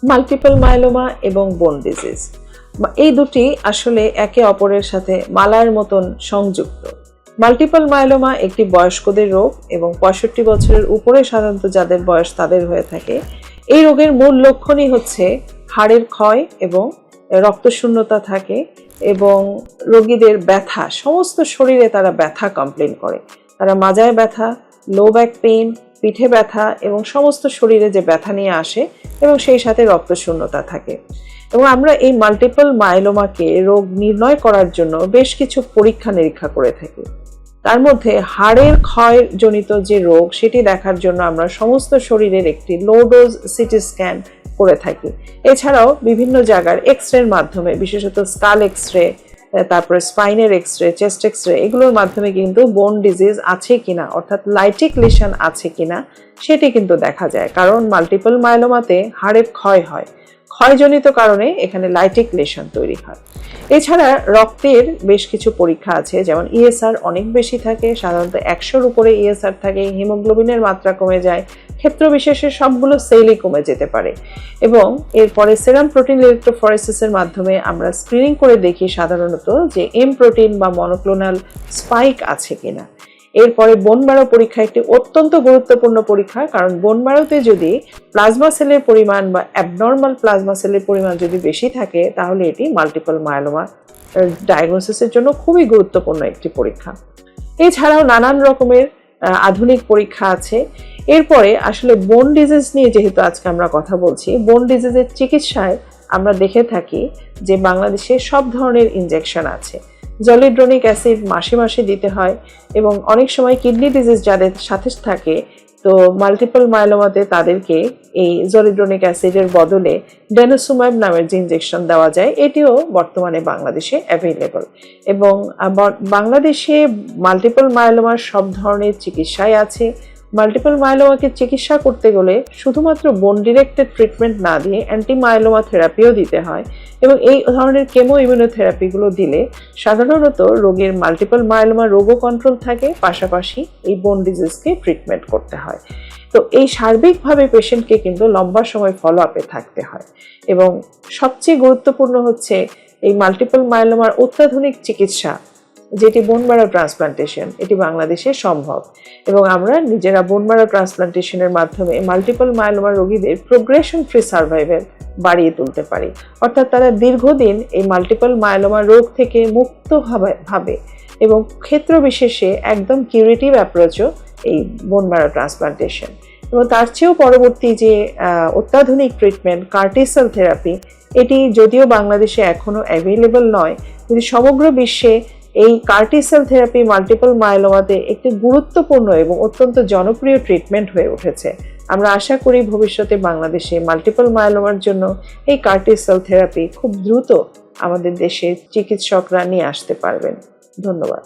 Multiple myeloma এবং বোন disease এই দুটি আসলে একে অপরের সাথে মালার মতন সংযুক্ত। মাল্টিপল মায়োলোমা একটি বয়স্কদের রোগ এবং 65 বছরের উপরে সাধারণত যাদের বয়স তাদের হয়ে থাকে। এই রোগের মূল লক্ষণই হচ্ছে হাড়ের ক্ষয় এবং রক্তশূন্যতা থাকে এবং রোগীদের ব্যথা, সমস্ত শরীরে তারা ব্যথা কমপ্লেন করে। তারা মাজায় ব্যথা, লো ব্যাক পেইন, পিঠে ব্যথা এবং সমস্ত শরীরে যে ব্যথা নিয়ে আসে এবং সেই সাথে রক্তশূন্যতা থাকে। এবং আমরা এই মাল্টিপল মায়োলোমাকে রোগ নির্ণয় করার জন্য বেশ কিছু পরীক্ষা নিরীক্ষা করে থাকি। তার মধ্যে হাড়ের ক্ষয়জনিত যে রোগ সেটি দেখার জন্য আমরা সমস্ত শরীরের একটি লো ডোজ সিটি স্ক্যান করে থাকি। এছাড়াও বিভিন্ন জায়গার এক্সরের মাধ্যমে, বিশেষত স্কাল এক্সরে, তারপরে স্পাইনের এক্সরে, চেস্ট এক্সরে, এগুলোর মাধ্যমে কিন্তু বোন ডিজিজ আছে কিনা অর্থাৎ লাইটিক লিশন আছে কিনা সেটি কিন্তু দেখা যায়। কারণ মাল্টিপল মায়োলোমাতে হাড়ের ক্ষয় হয়, ক্ষয়জনিত কারণে এখানে লাইটিক লেশন তৈরি হয়। এছাড়া রক্তের বেশ কিছু পরীক্ষা আছে, যেমন ইএসআর অনেক বেশি থাকে, সাধারণত 100-র উপরে ইএসআর থাকে, হিমোগ্লোবিনের মাত্রা কমে যায়, ক্ষেত্র বিশেষে সবগুলো সেলই কমে যেতে পারে। এবং এরপরে সেরাম প্রোটিন ইলেকট্রোফরেসিসের মাধ্যমে আমরা স্ক্রিনিং করে দেখি সাধারণত যে এম প্রোটিন বা মনোক্লোনাল স্পাইক আছে কিনা। এরপরে বোন ম্যারো পরীক্ষা একটি অত্যন্ত গুরুত্বপূর্ণ পরীক্ষা, কারণ বোন ম্যারোতে যদি প্লাজমা সেলের পরিমাণ বা অ্যাবনর্মাল প্লাজমা সেলের পরিমাণ যদি বেশি থাকে তাহলে এটি মাল্টিপল মায়োলোমা ডায়াগনোসিসের জন্য খুবই গুরুত্বপূর্ণ একটি পরীক্ষা। এছাড়াও নানান রকমের আধুনিক পরীক্ষা আছে। এরপরে আসলে বোন ডিজিজ নিয়ে যেহেতু আজকে আমরা কথা বলছি, বোন ডিজিজের চিকিৎসায় আমরা দেখে থাকি যে বাংলাদেশে সব ধরনের ইনজেকশন আছে। জলিড্রোনিক অ্যাসিড মাসে মাসে দিতে হয় এবং অনেক সময় কিডনি ডিজিজ যাদের সাথে থাকে তো মাল্টিপল মায়োলোমাতে তাদেরকে এই জলিড্রোনিক অ্যাসিডের বদলে ডেনোসুমাব নামের যে ইনজেকশন দেওয়া যায় এটিও বর্তমানে বাংলাদেশে অ্যাভেলেবল। এবং বাংলাদেশে মাল্টিপল মায়োলোমার সব ধরনের চিকিৎসাই আছে। মাল্টিপল মায়োলোমাকে চিকিৎসা করতে গেলে শুধুমাত্র বোন ডিরেক্টেড ট্রিটমেন্ট না দিয়ে অ্যান্টি মায়োলোমা থেরাপিও দিতে হয় এবং এই ধরনের কেমো ইমিউনোথেরাপিগুলো দিলে সাধারণত রোগীর মাল্টিপল মায়োলোমা রোগও কন্ট্রোল থাকে, পাশাপাশি এই বোন ডিজিজকে ট্রিটমেন্ট করতে হয়। তো এই সার্বিকভাবে পেশেন্টকে কিন্তু লম্বা সময় ফলো আপে থাকতে হয়। এবং সবচেয়ে গুরুত্বপূর্ণ হচ্ছে এই মাল্টিপল মায়োলোমার অত্যাধুনিক চিকিৎসা যেটি বোন ম্যারো ট্রান্সপ্লান্টেশন, এটি বাংলাদেশে সম্ভব এবং আমরা নিজেরা বোন ম্যারো ট্রান্সপ্লান্টেশনের মাধ্যমে মাল্টিপল মায়োলোমা রোগীদের প্রোগ্রেশন ফ্রি সার্ভাইভাল বাড়িয়ে তুলতে পারি। অর্থাৎ তারা দীর্ঘদিন এই মাল্টিপল মায়োলোমা রোগ থেকে মুক্ত ভাবে এবং ক্ষেত্র বিশেষে একদম কিউরেটিভ অ্যাপ্রোচও এই বোন ম্যারো ট্রান্সপ্লান্টেশন। এবং তার চেয়েও পরবর্তী যে অত্যাধুনিক ট্রিটমেন্ট কার্টি সেল থেরাপি, এটি যদিও বাংলাদেশে এখনও অ্যাভেলেবল নয়, কিন্তু সমগ্র বিশ্বে এই কার্টি সেল থেরাপি মাল্টিপল মায়োলোমাতে একটি গুরুত্বপূর্ণ এবং অত্যন্ত জনপ্রিয় ট্রিটমেন্ট হয়ে উঠেছে। আমরা আশা করি ভবিষ্যতে বাংলাদেশে মাল্টিপল মায়োলোমার জন্য এই কার্টি সেল থেরাপি খুব দ্রুত আমাদের দেশের চিকিৎসকরা নিয়ে আসতে পারবেন। ধন্যবাদ।